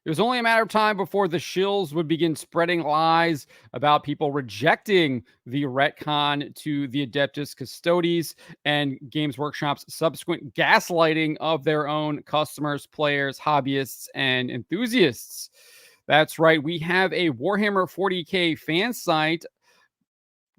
It was only a matter of time before the shills would begin spreading lies about people rejecting the retcon to the Adeptus Custodes and Games Workshop's subsequent gaslighting of their own customers, players, hobbyists, and enthusiasts. That's right. We have a Warhammer 40K fan site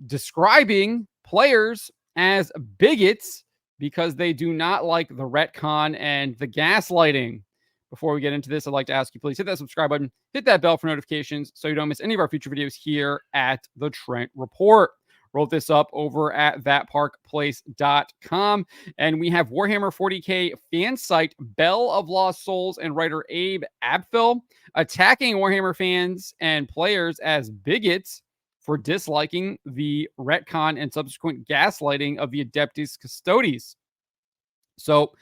describing players as bigots because they do not like the retcon and the gaslighting. Before we get into this, I'd like to ask you, please hit that subscribe button, hit that bell for notifications so you don't miss any of our future videos here at the Trent Report. Wrote this up over at thatparkplace.com. And we have Warhammer 40K fan site Bell of Lost Souls and writer Abe Abfil attacking Warhammer fans and players as bigots for disliking the retcon and subsequent gaslighting of the Adeptus Custodes. So,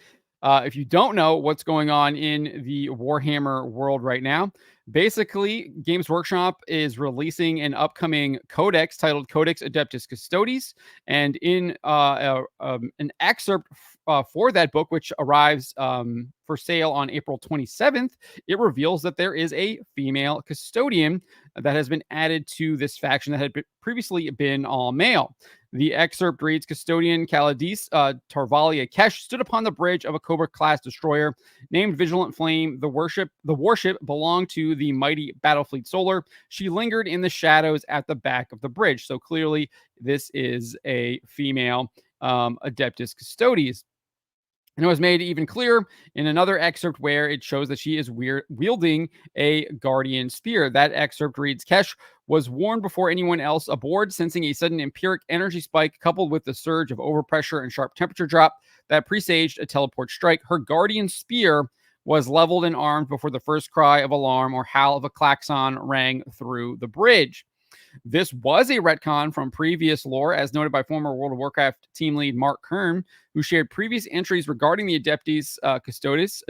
if you don't know what's going on in the Warhammer world right now, basically, Games Workshop is releasing an upcoming codex titled Codex Adeptus Custodes. And in an excerpt for that book, which arrives for sale on April 27th, it reveals that there is a female custodian that has been added to this faction that had previously been all male. The excerpt reads, Custodian Kaladis Tarvalia Kesh stood upon the bridge of a Cobra-class destroyer named Vigilant Flame. The warship belonged to the mighty Battlefleet Solar. She lingered in the shadows at the back of the bridge. So clearly, this is a female Adeptus Custodes. And it was made even clearer in another excerpt where it shows that she is wielding a guardian spear. That excerpt reads, Kesh was warned before anyone else aboard, sensing a sudden empiric energy spike coupled with the surge of overpressure and sharp temperature drop that presaged a teleport strike. Her guardian spear was leveled and armed before the first cry of alarm or howl of a klaxon rang through the bridge. This was a retcon from previous lore, as noted by former World of Warcraft team lead Mark Kern, who shared previous entries regarding the Adeptus Custodes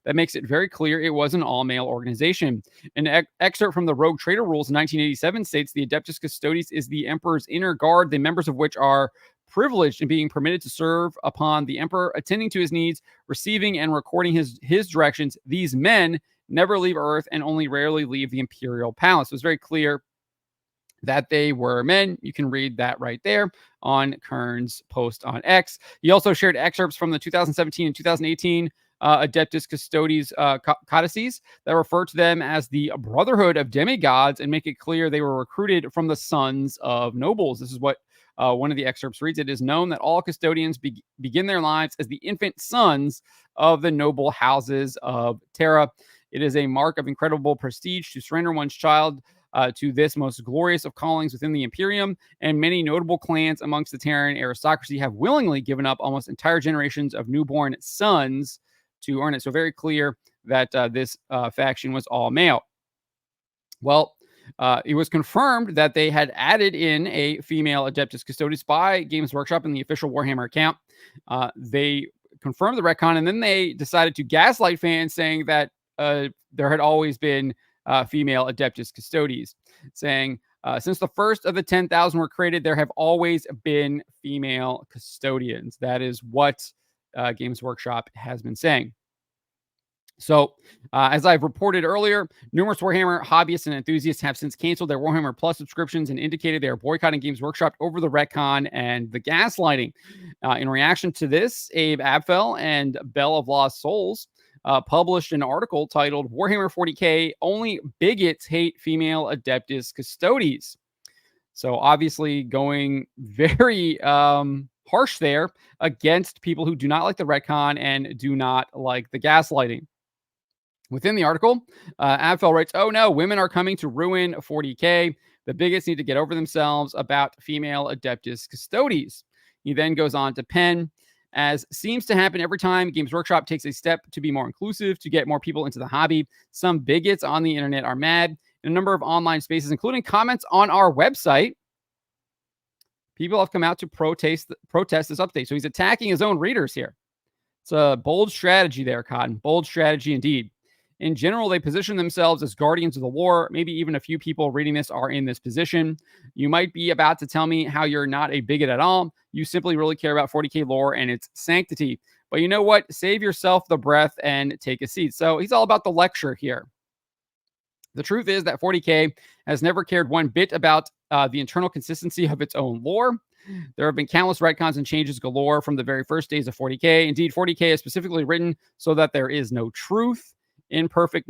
that makes it very clear it was an all-male organization. An excerpt from the Rogue Trader Rules in 1987 states the Adeptus Custodes is the Emperor's inner guard, the members of which are privileged in being permitted to serve upon the Emperor, attending to his needs, receiving and recording his directions. These men never leave Earth and only rarely leave the Imperial Palace. So it's very clear that they were men. You can read that right there on Kern's post on X. He also shared excerpts from the 2017 and 2018 Adeptus Custodes codices that refer to them as the Brotherhood of Demigods and make it clear they were recruited from the sons of nobles. This is what one of the excerpts reads. It is known that all custodians begin their lives as the infant sons of the noble houses of Terra. It is a mark of incredible prestige to surrender one's child to this most glorious of callings within the Imperium, and many notable clans amongst the Terran aristocracy have willingly given up almost entire generations of newborn sons to earn it. So very clear that this faction was all male. Well, it was confirmed that they had added in a female Adeptus Custodes by Games Workshop in the official Warhammer account. They confirmed the retcon, and then they decided to gaslight fans, saying that there had always been female Adeptus Custodes, saying, since the first of the 10,000 were created, there have always been female custodians. That is what Games Workshop has been saying. So, as I've reported earlier, numerous Warhammer hobbyists and enthusiasts have since canceled their Warhammer Plus subscriptions and indicated they are boycotting Games Workshop over the retcon and the gaslighting. In reaction to this, Abe Abfel and Bell of Lost Souls published an article titled Warhammer 40K, Only Bigots Hate Female Adeptus Custodes. So obviously going very harsh there against people who do not like the retcon and do not like the gaslighting. Within the article, Abfel writes, oh no, women are coming to ruin 40K. The bigots need to get over themselves about female Adeptus Custodes. He then goes on to pen, as seems to happen every time Games Workshop takes a step to be more inclusive, to get more people into the hobby, some bigots on the internet are mad. In a number of online spaces, including comments on our website, people have come out to protest this update. So he's attacking his own readers here. It's a bold strategy there, Cotton. Bold strategy indeed. In general, they position themselves as guardians of the lore. Maybe even a few people reading this are in this position. You might be about to tell me how you're not a bigot at all. You simply really care about 40K lore and its sanctity. But you know what? Save yourself the breath and take a seat. So he's all about the lecture here. The truth is that 40K has never cared one bit about the internal consistency of its own lore. There have been countless retcons and changes galore from the very first days of 40K. Indeed, 40K is specifically written so that there is no truth. Imperfect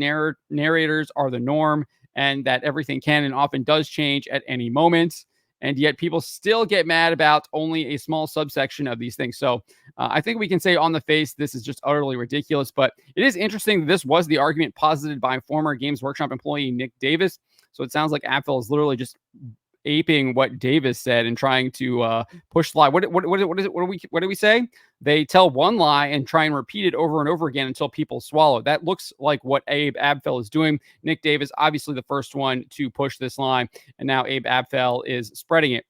narrators are the norm, and that everything can and often does change at any moment. And yet people still get mad about only a small subsection of these things. So I think we can say on the face, this is just utterly ridiculous. But it is interesting that this was the argument posited by former Games Workshop employee Nick Davis. So it sounds like Apfel is literally just aping what Davis said and trying to push the lie. What do we say? They tell one lie and try and repeat it over and over again until people swallow. That looks like what Abe Abfell is doing. Nick Davis, obviously the first one to push this line, and now Abe Abfell is spreading it.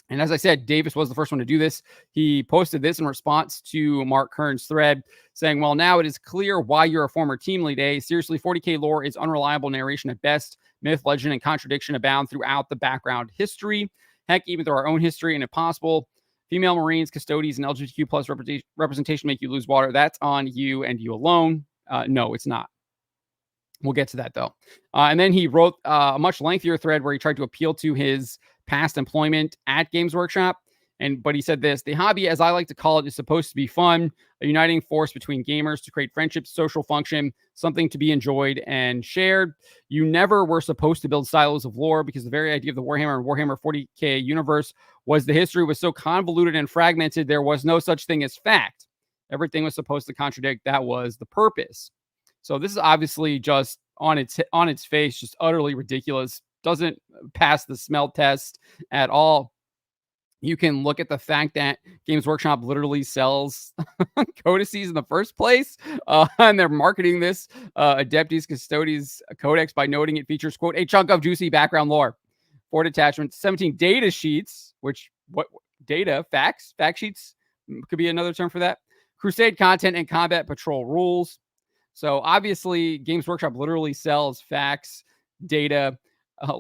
And as I said, Davis was the first one to do this. He posted this in response to Mark Kern's thread saying, well, now it is clear why you're a former team lead, eh? Seriously, 40K lore is unreliable narration at best. Myth, legend, and contradiction abound throughout the background history. Heck, even through our own history, and if possible, female Marines, custodies, and LGBTQ plus representation make you lose water. That's on you and you alone. No, it's not. We'll get to that, though. And then he wrote a much lengthier thread where he tried to appeal to his past employment at Games Workshop. But he said this: the hobby, as I like to call it, is supposed to be fun, a uniting force between gamers to create friendships, social function, something to be enjoyed and shared. You never were supposed to build silos of lore, because the very idea of the Warhammer and Warhammer 40K universe was the history was so convoluted and fragmented, there was no such thing as fact. Everything was supposed to contradict. That was the purpose. So this is obviously just on its face, just utterly ridiculous. Doesn't pass the smell test at all. You can look at the fact that Games Workshop literally sells codices in the first place, and they're marketing this Adeptus Custodes Codex by noting it features, quote, a chunk of juicy background lore, 4 detachments, 17 data sheets, which what data, facts, fact sheets could be another term for that, crusade content, and combat patrol rules. So obviously, Games Workshop literally sells facts, data,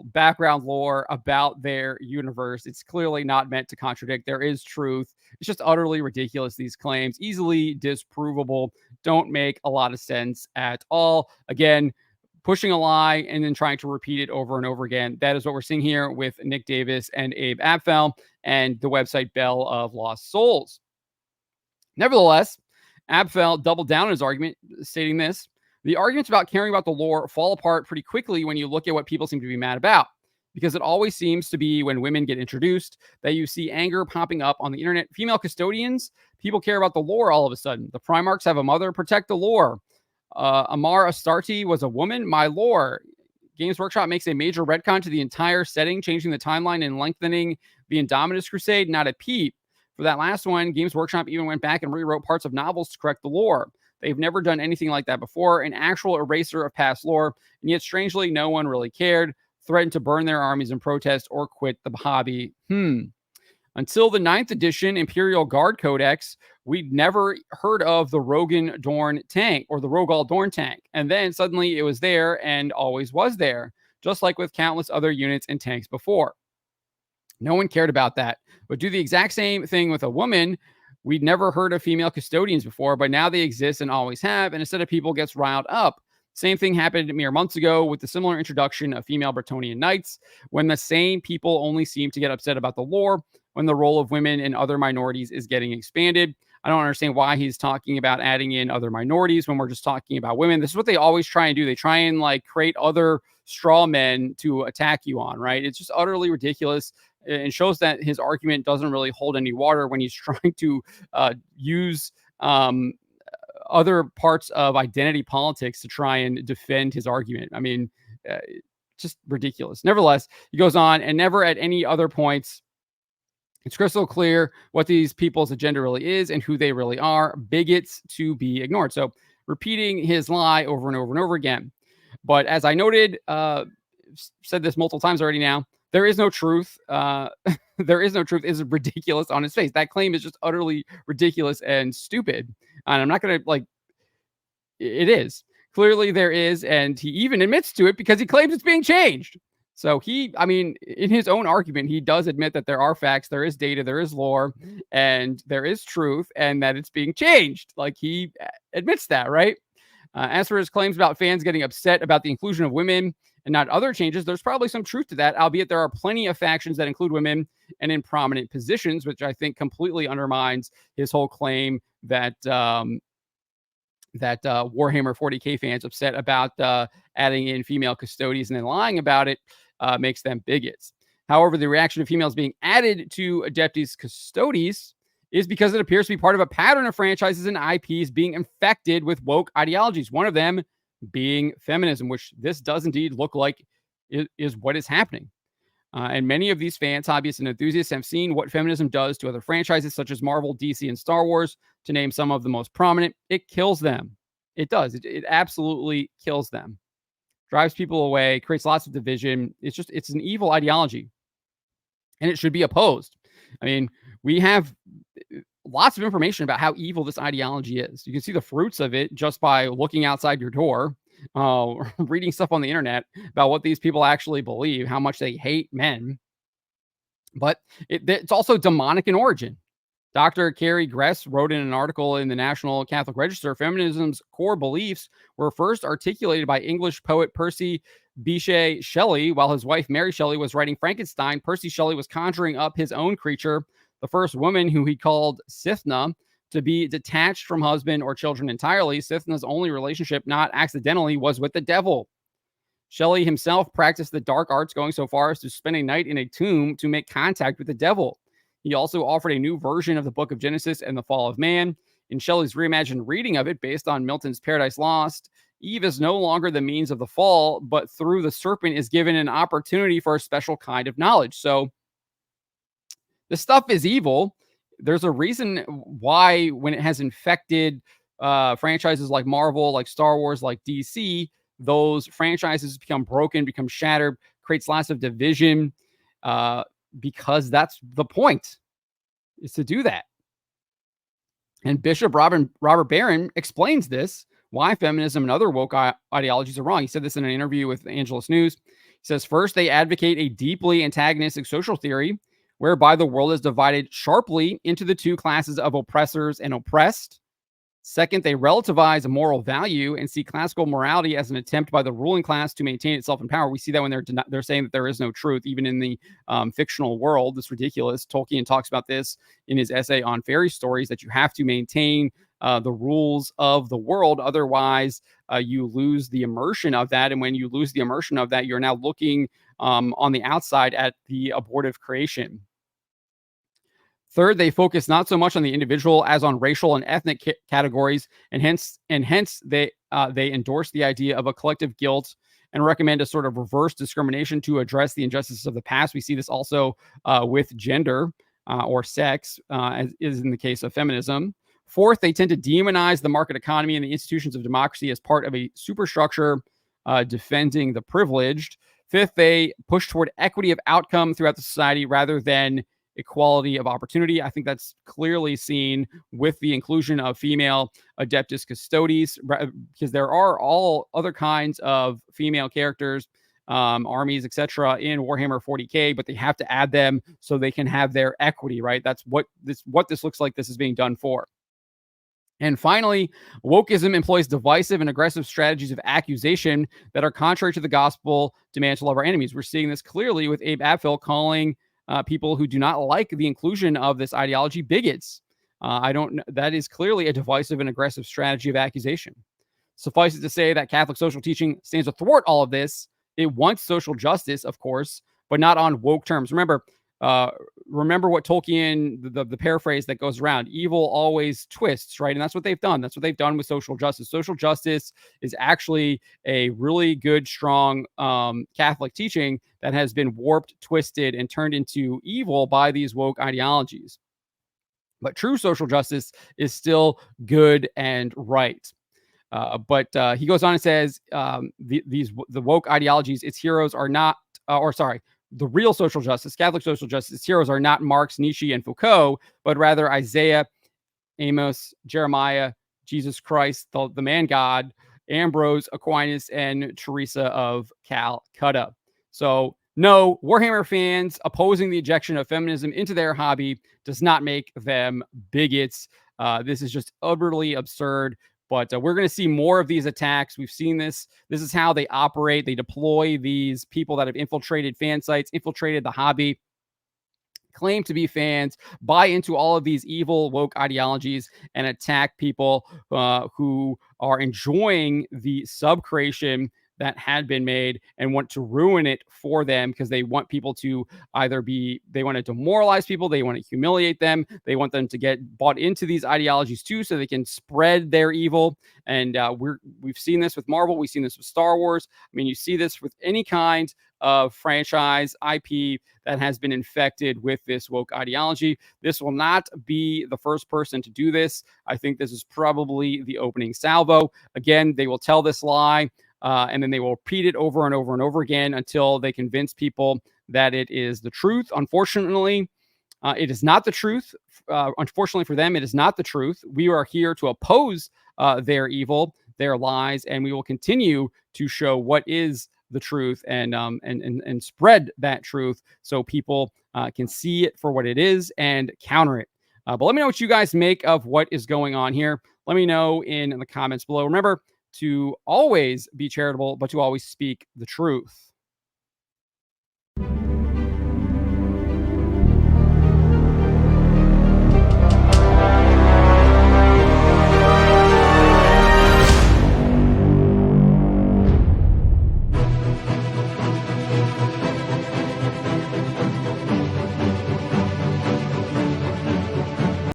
background lore about their universe. It's clearly not meant to contradict. There is truth. It's just utterly ridiculous. These claims, easily disprovable, don't make a lot of sense at all. Again, pushing a lie and then trying to repeat it over and over again. That is what we're seeing here with Nick Davis and Abe Abfell and the website Bell of Lost Souls. Nevertheless, Abfell doubled down on his argument, stating this: the arguments about caring about the lore fall apart pretty quickly when you look at what people seem to be mad about, because it always seems to be when women get introduced that you see anger popping up on the internet. Female custodians, people care about the lore all of a sudden. The Primarchs have a mother, protect the lore. Amar Astarte was a woman, my lore. Games Workshop makes a major retcon to the entire setting, changing the timeline and lengthening the Indominus Crusade, not a peep. For that last one, Games Workshop even went back and rewrote parts of novels to correct the lore. They've never done anything like that before, an actual eraser of past lore, and yet strangely, no one really cared, threatened to burn their armies in protest or quit the hobby. Until the 9th edition Imperial Guard Codex, we'd never heard of the Rogan Dorn tank or the Rogal Dorn tank. And then suddenly it was there and always was there, just like with countless other units and tanks before. No one cared about that. But do the exact same thing with a woman. We'd never heard of female custodians before, but now they exist and always have, and instead of people gets riled up. Same thing happened mere months ago with the similar introduction of female Bretonnian knights, when the same people only seem to get upset about the lore when the role of women and other minorities is getting expanded. I don't understand why he's talking about adding in other minorities when we're just talking about women. This is what they always try and do. They try and create other straw men to attack you on, right? It's just utterly ridiculous. And shows that his argument doesn't really hold any water when he's trying to use other parts of identity politics to try and defend his argument. I mean, just ridiculous. Nevertheless, he goes on, and never at any other points, it's crystal clear what these people's agenda really is and who they really are, bigots to be ignored. So repeating his lie over and over and over again. But as I noted, said this multiple times already now, there is no truth. There is no truth is ridiculous on his face. That claim is just utterly ridiculous and stupid. And I'm not going to it is. Clearly there is. And he even admits to it because he claims it's being changed. So I mean, in his own argument, he does admit that there are facts, there is data, there is lore, and there is truth, and that it's being changed. Like he admits that, right? As for his claims about fans getting upset about the inclusion of women and not other changes, there's probably some truth to that, albeit there are plenty of factions that include women and in prominent positions, which I think completely undermines his whole claim that Warhammer 40K fans upset about adding in female custodians and then lying about it makes them bigots. However, the reaction of females being added to Adeptus Custodes is because it appears to be part of a pattern of franchises and IPs being infected with woke ideologies, one of them being feminism, which this does indeed look like is what is happening. And many of these fans, hobbyists, and enthusiasts have seen what feminism does to other franchises such as Marvel, DC, and Star Wars, to name some of the most prominent. It kills them. It does. It absolutely kills them. Drives people away, creates lots of division. It's an evil ideology, and it should be opposed. I mean, we have lots of information about how evil this ideology is. You can see the fruits of it just by looking outside your door, reading stuff on the internet about what these people actually believe, how much they hate men. But it's also demonic in origin. Dr. Carrie Gress wrote in an article in the National Catholic Register, feminism's core beliefs were first articulated by English poet Percy Bysshe Shelley. While his wife Mary Shelley was writing Frankenstein, Percy Shelley was conjuring up his own creature, the first woman, who he called Sithna, to be detached from husband or children entirely. Sithna's only relationship, not accidentally, was with the devil. Shelley himself practiced the dark arts, going so far as to spend a night in a tomb to make contact with the devil. He also offered a new version of the Book of Genesis and the Fall of Man. In Shelley's reimagined reading of it, based on Milton's Paradise Lost, Eve is no longer the means of the fall, but through the serpent is given an opportunity for a special kind of knowledge. So this stuff is evil. There's a reason why, when it has infected franchises like Marvel, like Star Wars, like DC, those franchises become broken, become shattered, creates lots of division, because that's the point, is to do that. And Bishop Robert Barron explains this, why feminism and other woke ideologies are wrong. He said this in an interview with Angelus News. He says, first, they advocate a deeply antagonistic social theory whereby the world is divided sharply into the two classes of oppressors and oppressed. Second, they relativize a moral value and see classical morality as an attempt by the ruling class to maintain itself in power. We see that when they're saying that there is no truth, even in the fictional world. It's ridiculous. Tolkien talks about this in his essay on fairy stories, that you have to maintain the rules of the world. Otherwise, you lose the immersion of that. And when you lose the immersion of that, you're now looking on the outside at the abortive creation. Third, they focus not so much on the individual as on racial and ethnic categories, and hence they endorse the idea of a collective guilt and recommend a sort of reverse discrimination to address the injustices of the past. We see this also with gender or sex, as is in the case of feminism. Fourth, they tend to demonize the market economy and the institutions of democracy as part of a superstructure defending the privileged. Fifth, they push toward equity of outcome throughout the society rather than equality of opportunity. I think that's clearly seen with the inclusion of female Adeptus Custodes, because there are all other kinds of female characters, armies, etc., in Warhammer 40K, but they have to add them so they can have their equity, right? That's what this looks like this is being done for. And finally, wokeism employs divisive and aggressive strategies of accusation that are contrary to the gospel demand to love our enemies. We're seeing this clearly with Abe Apfel calling people who do not like the inclusion of this ideology bigots. That is clearly a divisive and aggressive strategy of accusation. Suffice it to say that Catholic social teaching stands to thwart all of this. It wants social justice, of course, but not on woke terms. Remember what Tolkien, the paraphrase that goes around, evil always twists, right? And that's what they've done. That's what they've done with social justice. Social justice is actually a really good, strong Catholic teaching that has been warped, twisted, and turned into evil by these woke ideologies. But true social justice is still good and right. But he goes on and says, the woke ideologies, its heroes are not, the real social justice, Catholic social justice, heroes are not Marx, Nietzsche, and Foucault, but rather Isaiah, Amos, Jeremiah, Jesus Christ, the man God, Ambrose, Aquinas, and Teresa of Calcutta. So No, Warhammer fans opposing the injection of feminism into their hobby does not make them bigots. This is just utterly absurd. But we're going to see more of these attacks. We've seen this. This is how they operate. They deploy these people that have infiltrated fan sites, infiltrated the hobby, claim to be fans, buy into all of these evil woke ideologies, and attack people who are enjoying the sub creation that had been made and want to ruin it for them because they want people to either be, they want to demoralize people, they want to humiliate them, they want them to get bought into these ideologies too so they can spread their evil. And we've seen this with Marvel, we've seen this with Star Wars. I mean, you see this with any kind of franchise IP that has been infected with this woke ideology. This will not be the first person to do this. I think this is probably the opening salvo. Again, they will tell this lie, and then they will repeat it over and over and over again until they convince people that it is the truth. Unfortunately, it is not the truth. Unfortunately for them, it is not the truth. We are here to oppose their evil, their lies, and we will continue to show what is the truth and spread that truth so people can see it for what it is and counter it. But let me know what you guys make of what is going on here. Let me know in the comments below. Remember to always be charitable, but to always speak the truth.